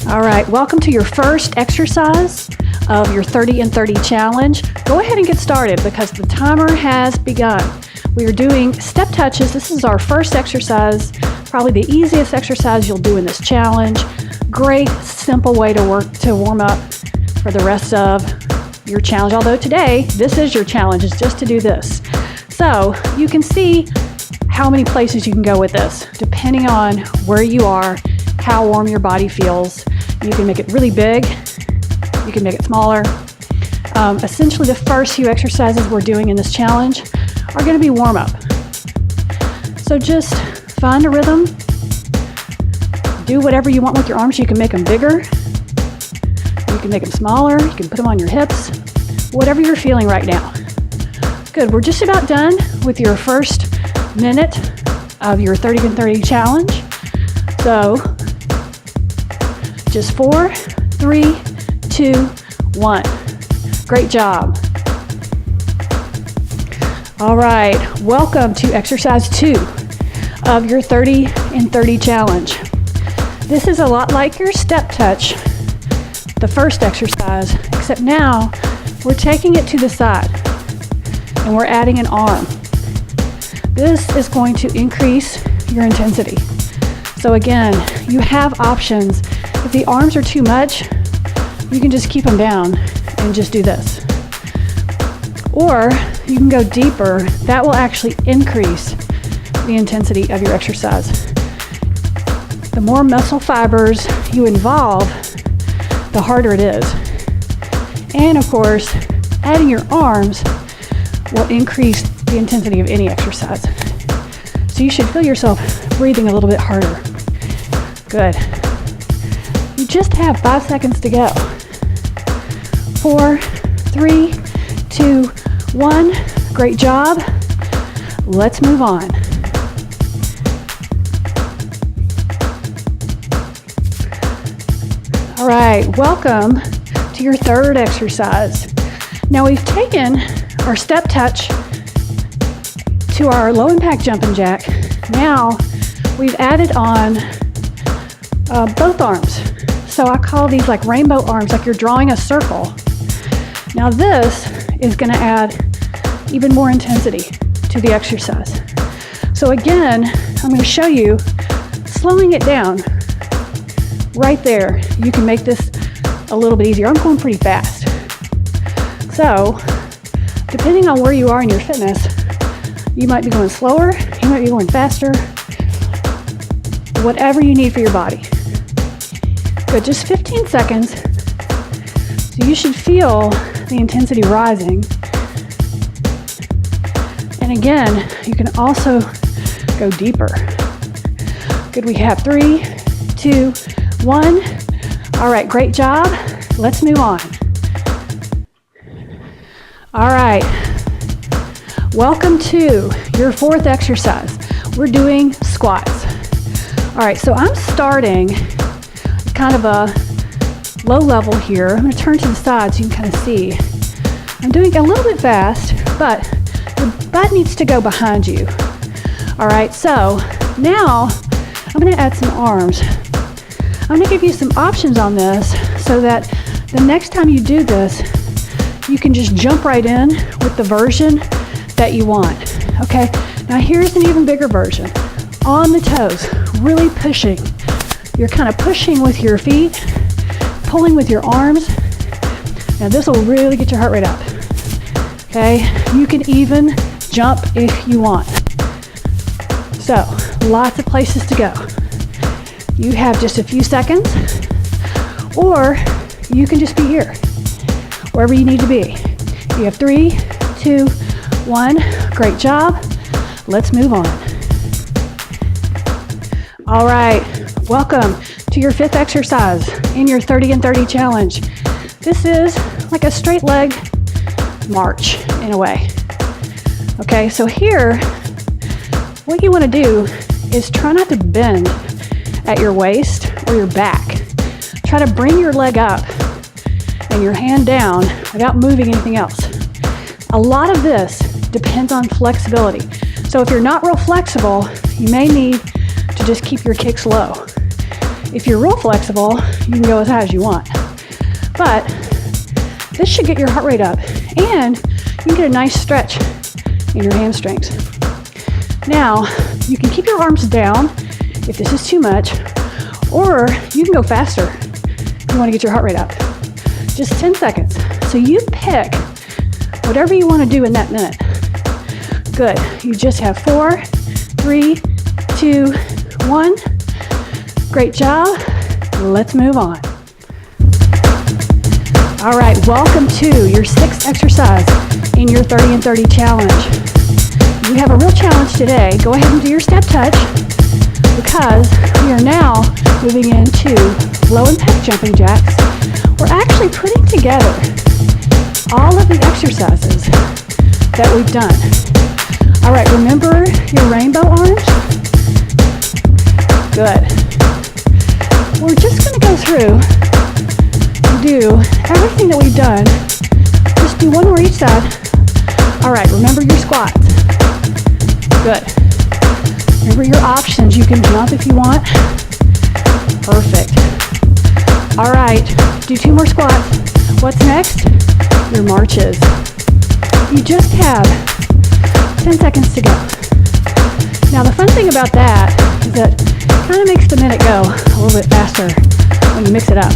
All right, welcome to your first exercise of your 30 and 30 challenge. Go ahead and get started because the timer has begun. We are doing step touches. This is our first exercise, probably the easiest exercise you'll do in this challenge. Great, simple way to warm up for the rest of your challenge. Although today, this is your challenge, is just to do this. So you can see how many places you can go with this, depending on where you are, how warm your body feels. You can make it really big, you can make it smaller. Essentially, the first few exercises we're doing in this challenge are going to be warm up. So just find a rhythm, do whatever you want with your arms. You can make them bigger, you can make them smaller, you can put them on your hips, whatever you're feeling right now. Good, we're just about done with your first minute of your 30 and 30 challenge. So just 4, 3, 2, 1. Great job. All right, welcome to exercise 2 of your 30 and 30 challenge. This is a lot like your step touch, the first exercise, except now we're taking it to the side and we're adding an arm. This is going to increase your intensity. So again, you have options. If the arms are too much, you can just keep them down and just do this. Or you can go deeper. That will actually increase the intensity of your exercise. The more muscle fibers you involve, the harder it is. And of course, adding your arms will increase the intensity of any exercise. So you should feel yourself breathing a little bit harder. Good. You just have 5 seconds to go. 4, 3, 2, 1. Great job. Let's move on. All right, welcome to your third exercise. Now we've taken our step touch to our low impact jumping jack. Now we've added on both arms. So I call these like rainbow arms, like you're drawing a circle. Now this is going to add even more intensity to the exercise. So again, I'm going to show you slowing it down right there. You can make this a little bit easier. I'm going pretty fast. So depending on where you are in your fitness, you might be going slower, you might be going faster, whatever you need for your body. Good, just 15 seconds. So you should feel the intensity rising. And again, you can also go deeper. Good, we have 3, 2, 1. All right, great job. Let's move on. All right, welcome to your fourth exercise. We're doing squats. All right, so I'm starting kind of a low level here. I'm going to turn to the side so you can kind of see. I'm doing a little bit fast, but the butt needs to go behind you. All right, so now I'm going to add some arms. I'm going to give you some options on this so that the next time you do this, you can just jump right in with the version that you want. Okay, now here's an even bigger version. On the toes, really pushing. You're kind of pushing with your feet, pulling with your arms. Now this will really get your heart rate up. Okay, you can even jump if you want. So, lots of places to go. You have just a few seconds, or you can just be here, wherever you need to be. You have 3, 2, 1. Great job. Let's move on. All right, welcome to your fifth exercise in your 30 and 30 challenge. This is like a straight leg march in a way. Okay, so here, what you want to do is try not to bend at your waist or your back. Try to bring your leg up and your hand down without moving anything else. A lot of this depends on flexibility. So if you're not real flexible, you may need to just keep your kicks low. If you're real flexible, you can go as high as you want. But this should get your heart rate up, and you can get a nice stretch in your hamstrings. Now, you can keep your arms down if this is too much, or you can go faster if you want to get your heart rate up. Just 10 seconds. So you pick whatever you want to do in that minute. Good. You just have 4, 3, 2, 1. Great job. Let's move on. All right, welcome to your 6th exercise in your 30 and 30 challenge. You have a real challenge today. Go ahead and do your step touch, because we are now moving into low impact jumping jacks. We're actually putting together all of the exercises that we've done. All right, remember your rainbow arms? Good. We're just going to go through and do everything that we've done. Just do one more each side. All right, remember your squats. Good. Remember your options. You can jump if you want. Perfect. All right, do 2 more squats. What's next? Your marches. You just have 10 seconds to go. Now the fun thing about that is that it kind of makes the minute go a little bit faster when you mix it up.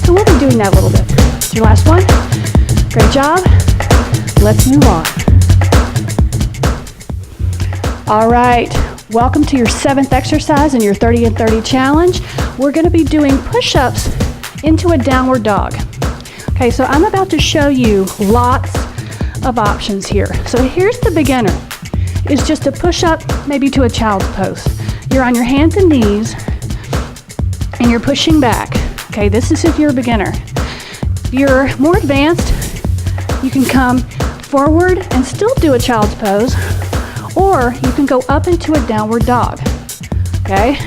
So we'll be doing that a little bit. It's your last one. Great job. Let's move on. All right. Welcome to your 7th exercise in your 30 and 30 challenge. We're going to be doing push-ups into a downward dog. Okay, so I'm about to show you lots of options here. So here's the beginner. It's just a push-up, maybe to a child's pose. You're on your hands and knees, and you're pushing back. Okay, this is if you're a beginner. If you're more advanced, you can come forward and still do a child's pose, or you can go up into a downward dog. Okay,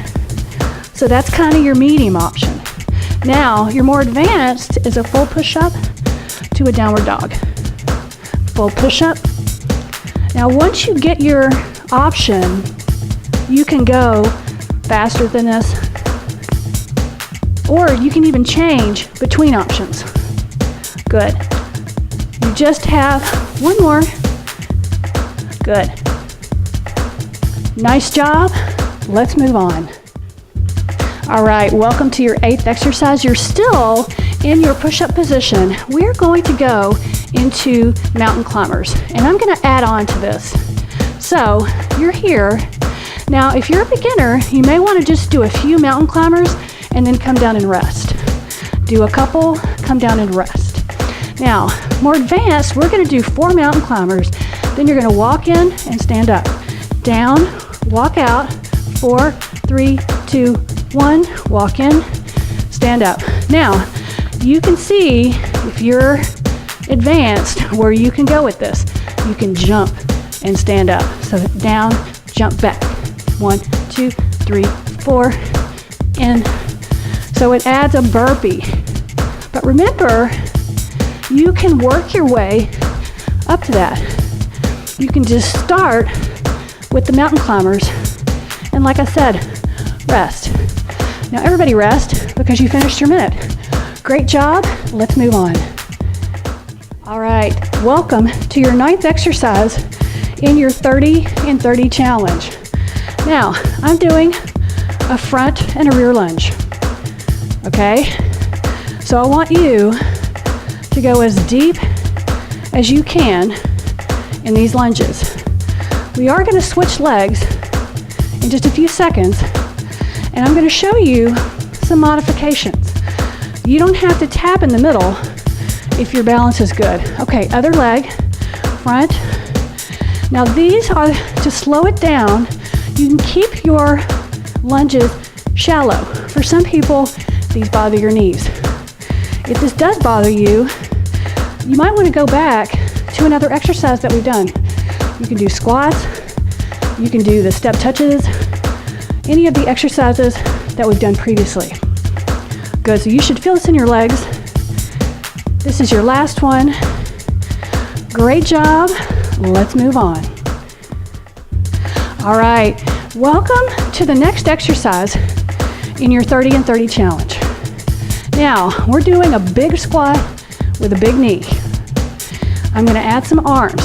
so that's kind of your medium option. Now, your more advanced is a full push-up to a downward dog. Full push-up. Now, once you get your option, you can go faster than this, or you can even change between options. Good. You just have one more. Good. Nice job. Let's move on. All right, welcome to your 8th exercise. You're still in your push-up position. We're going to go into mountain climbers, and I'm going to add on to this. So you're here. Now, if you're a beginner, you may want to just do a few mountain climbers and then come down and rest. Do a couple, come down and rest. Now, more advanced, we're going to do 4 mountain climbers. Then you're going to walk in and stand up. Down, walk out, 4, 3, 2, 1, walk in, stand up. Now, you can see if you're advanced where you can go with this. You can jump and stand up. So down, jump back. 1, 2, 3, 4, and so it adds a burpee. But remember, you can work your way up to that. You can just start with the mountain climbers, and like I said, rest. Now everybody rest because you finished your minute. Great job. Let's move on. All right, welcome to your 9th exercise in your 30 and 30 challenge. Now, I'm doing a front and a rear lunge. Okay? So I want you to go as deep as you can in these lunges. We are going to switch legs in just a few seconds, and I'm going to show you some modifications. You don't have to tap in the middle if your balance is good. Okay, other leg, front. Now these are to slow it down. You can keep your lunges shallow. For some people, these bother your knees. If this does bother you, you might want to go back to another exercise that we've done. You can do squats, you can do the step touches, any of the exercises that we've done previously. Good, so you should feel this in your legs. This is your last one. Great job. Let's move on. All right, welcome to the next exercise in your 30 and 30 challenge. Now, we're doing a big squat with a big knee. I'm gonna add some arms.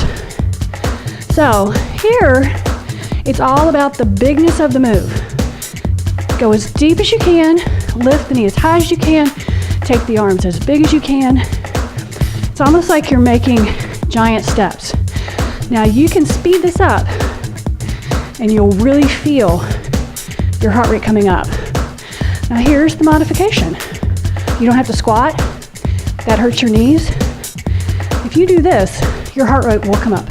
So here, it's all about the bigness of the move. Go as deep as you can, lift the knee as high as you can, take the arms as big as you can. It's almost like you're making giant steps. Now you can speed this up and you'll really feel your heart rate coming up. Now here's the modification. You don't have to squat. That hurts your knees. If you do this, your heart rate will come up.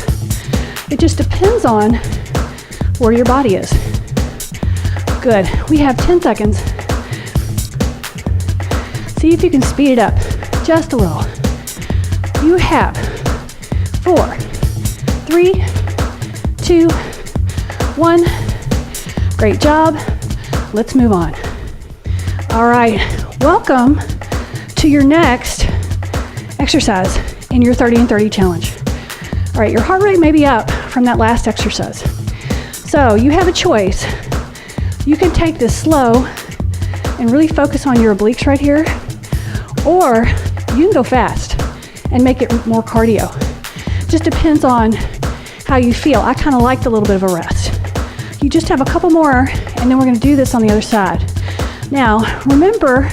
It just depends on where your body is. Good. We have 10 seconds. See if you can speed it up just a little. You have 4, 3, 2, 1. Great job. Let's move on. All right. Welcome to your next exercise in your 30 and 30 challenge. All right, your heart rate may be up from that last exercise. So you have a choice. You can take this slow and really focus on your obliques right here, or you can go fast and make it more cardio. Just depends on how you feel. I kind of liked a little bit of a rest. You just have a couple more, and then we're going to do this on the other side. Now, remember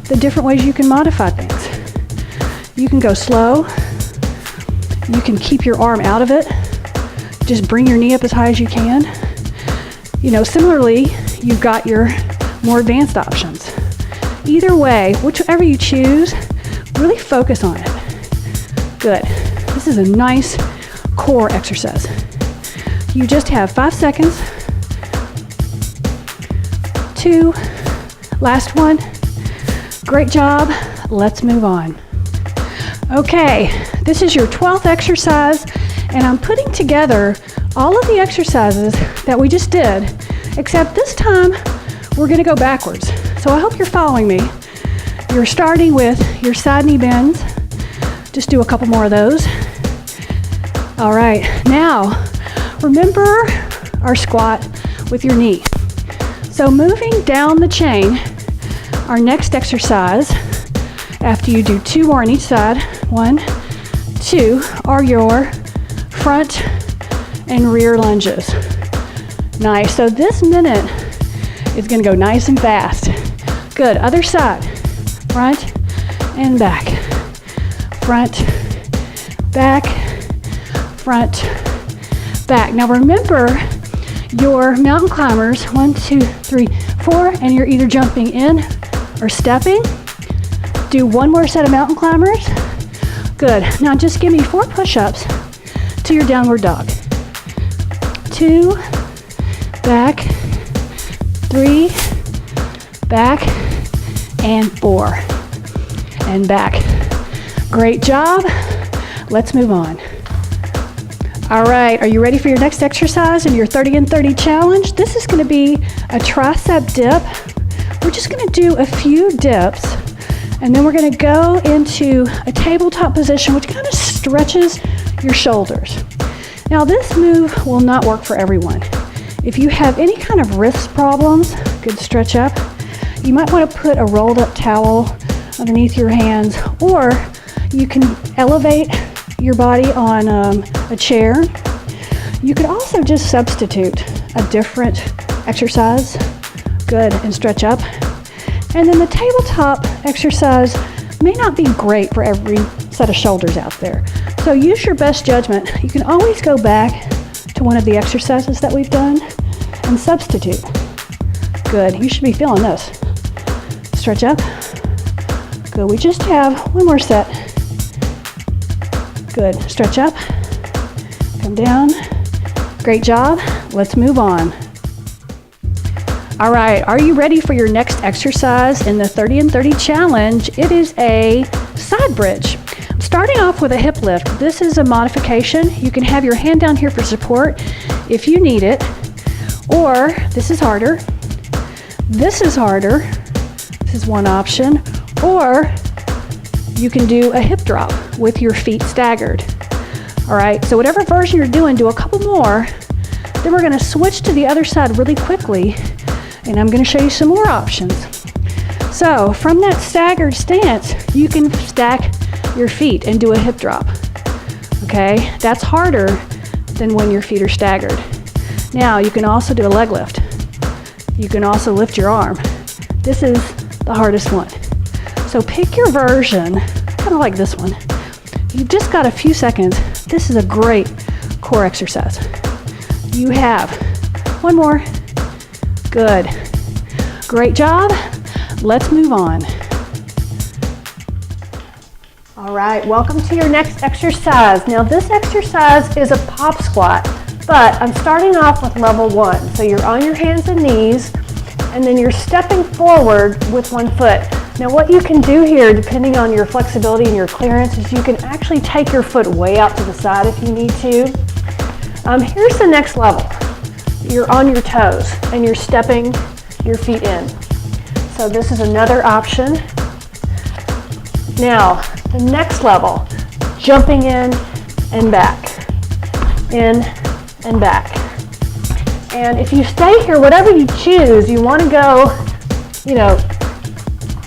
the different ways you can modify things. You can go slow. You can keep your arm out of it. Just bring your knee up as high as you can. You know, similarly, you've got your more advanced options. Either way, whichever you choose, really focus on it. Good. This is a nice core exercise. You just have 5 seconds. 2, last one. Great job. Let's move on. Okay, this is your 12th exercise, and I'm putting together all of the exercises that we just did, except this time we're going to go backwards. So I hope you're following me. You're starting with your side knee bends. Just do a couple more of those. All right, now remember our squat with your knee. So moving down the chain, our next exercise, after you do 2 more on each side, 1, 2, are your front and rear lunges. Nice. So this minute is going to go nice and fast. Good. Other side. Front and back. Front, back, front, back. Now remember your mountain climbers, 1, 2, 3, 4, and you're either jumping in or stepping. Do 1 more set of mountain climbers. Good. Now just give me 4 push-ups to your downward dog. 2, back, 3, back, and 4, and back. Great job. Let's move on. All right, are you ready for your next exercise in your 30 and 30 challenge? This is going to be a tricep dip. We're just going to do a few dips, and then we're going to go into a tabletop position, which kind of stretches your shoulders. Now, this move will not work for everyone. If you have any kind of wrist problems, good stretch up. You might want to put a rolled up towel underneath your hands, or you can elevate your body on a chair. You could also just substitute a different exercise. Good, and stretch up. And then the tabletop exercise may not be great for every set of shoulders out there. So use your best judgment. You can always go back to one of the exercises that we've done and substitute. Good, you should be feeling this. Stretch up. Good, we just have 1 more set. Good, stretch up, come down. Great job, let's move on. All right, are you ready for your next exercise in the 30 and 30 challenge? It is a side bridge. I'm starting off with a hip lift. This is a modification. You can have your hand down here for support if you need it, or this is harder. This is harder. This is one option, or you can do a hip drop with your feet staggered. All right, so whatever version you're doing, do a couple more. Then we're gonna switch to the other side really quickly, and I'm gonna show you some more options. So from that staggered stance, you can stack your feet and do a hip drop. Okay, that's harder than when your feet are staggered. Now you can also do a leg lift. You can also lift your arm. This is the hardest one. So pick your version. I kind of like this one. You've just got a few seconds. This is a great core exercise. You have one more. Good. Great job. Let's move on. All right, welcome to your next exercise. Now this exercise is a pop squat, but I'm starting off with level 1. So you're on your hands and knees, and then you're stepping forward with one foot. Now what you can do here, depending on your flexibility and your clearance, is you can actually take your foot way out to the side if you need to. Here's the next level. You're on your toes, and you're stepping your feet in. So this is another option. Now, the next level, jumping in and back, in and back. And if you stay here, whatever you choose, you want to go,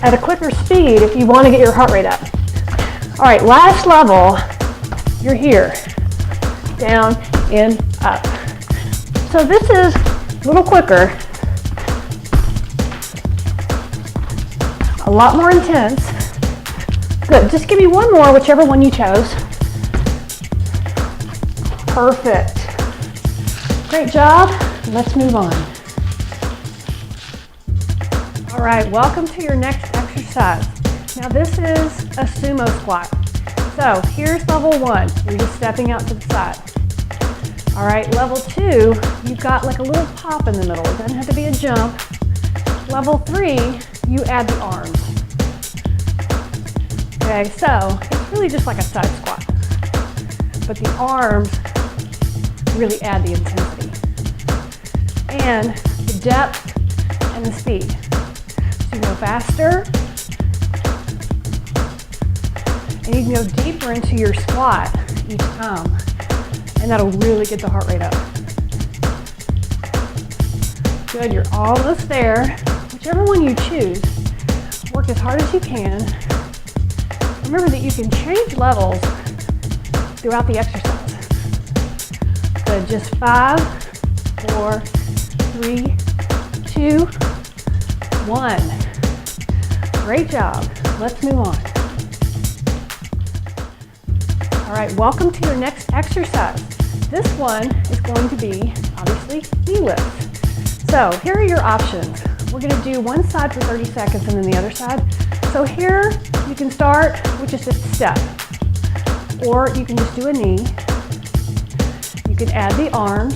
at a quicker speed if you want to get your heart rate up. All right, last level, you're here, down, in, up. So this is a little quicker, a lot more intense. Good, just give me one more, whichever one you chose. Perfect. Great job, let's move on. All right, welcome to your next exercise. Now this is a sumo squat. So here's level 1, you're just stepping out to the side. All right, level 2, you've got like a little pop in the middle. It doesn't have to be a jump. Level 3, you add the arms. Okay, so it's really just like a side squat, but the arms really add the intensity and the depth and the speed. So you go faster, and you can go deeper into your squat each time, and that'll really get the heart rate up. Good, you're almost there. Whichever one you choose, work as hard as you can. Remember that you can change levels throughout the exercise. Good, just 5, 4, 3, 2, 1. Great job. Let's move on. All right, welcome to your next exercise. This one is going to be, obviously, knee lifts. So here are your options. We're going to do one side for 30 seconds and then the other side. So here you can start with just a step, or you can just do a knee. You can add the arms.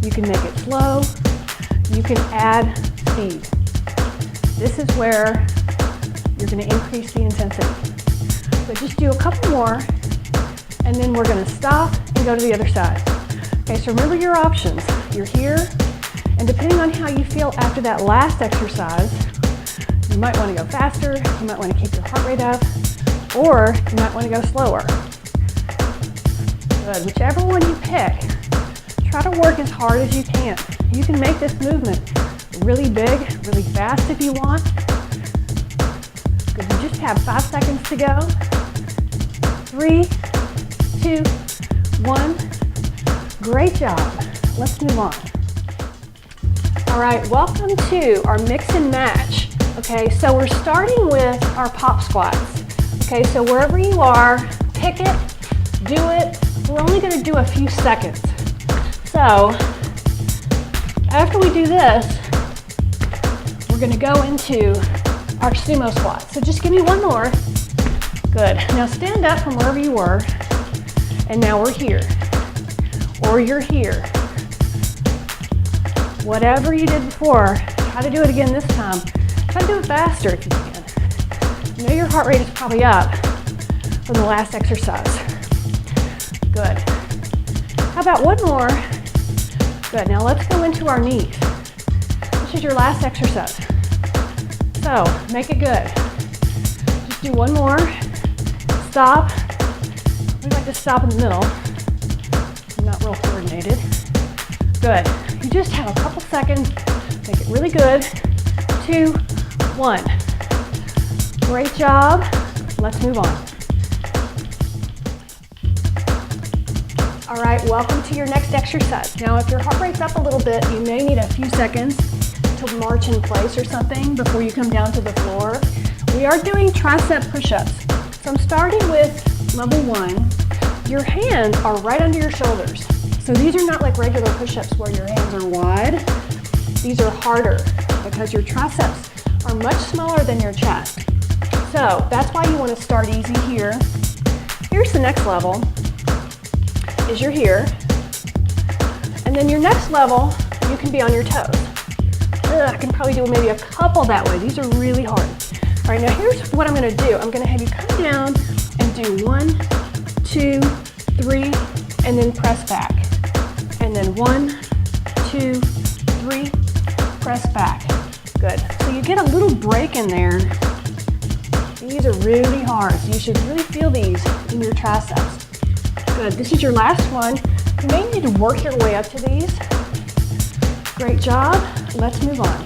You can make it slow. You can add speed. This is where you're going to increase the intensity. So just do a couple more, and then we're going to stop and go to the other side. Okay, so remember your options. You're here, and depending on how you feel after that last exercise, you might want to go faster, you might want to keep your heart rate up, or you might want to go slower. Good, whichever one you pick, try to work as hard as you can. You can make this movement really big, really fast if you want. Good, you just have 5 seconds to go. 3, 2, 1. Great job. Let's move on. All right, welcome to our mix and match. Okay, so we're starting with our pop squats. Okay, so wherever you are, pick it, do it. We're only going to do a few seconds. So after we do this, we're going to go into our sumo squat. So just give me one more. Good. Now stand up from wherever you were, and now we're here, or you're here. Whatever you did before, try to do it again this time. Try to do it faster if you can. I know your heart rate is probably up from the last exercise. Good. How about one more? Good. Now let's go into our knees. This is your last exercise. So make it good. Just do one more. Stop. We like to stop in the middle. Not real coordinated. Good. You just have a couple seconds. Make it really good. 2, 1. Great job. Let's move on. All right, welcome to your next exercise. Now, if your heart rate's up a little bit, you may need a few seconds to march in place or something before you come down to the floor. We are doing tricep push-ups. So I'm starting with level 1. Your hands are right under your shoulders. So these are not like regular push-ups where your hands are wide. These are harder because your triceps are much smaller than your chest. So that's why you want to start easy here. Here's the next level, is you're here. And then your next level, you can be on your toes. I can probably do maybe a couple that way. These are really hard. All right, now here's what I'm gonna do. I'm gonna have you come down and do 1, 2, 3, and then press back. And then 1, 2, 3, press back. Good. So you get a little break in there. These are really hard, so you should really feel these in your triceps. Good. This is your last one. You may need to work your way up to these. Great job. Let's move on.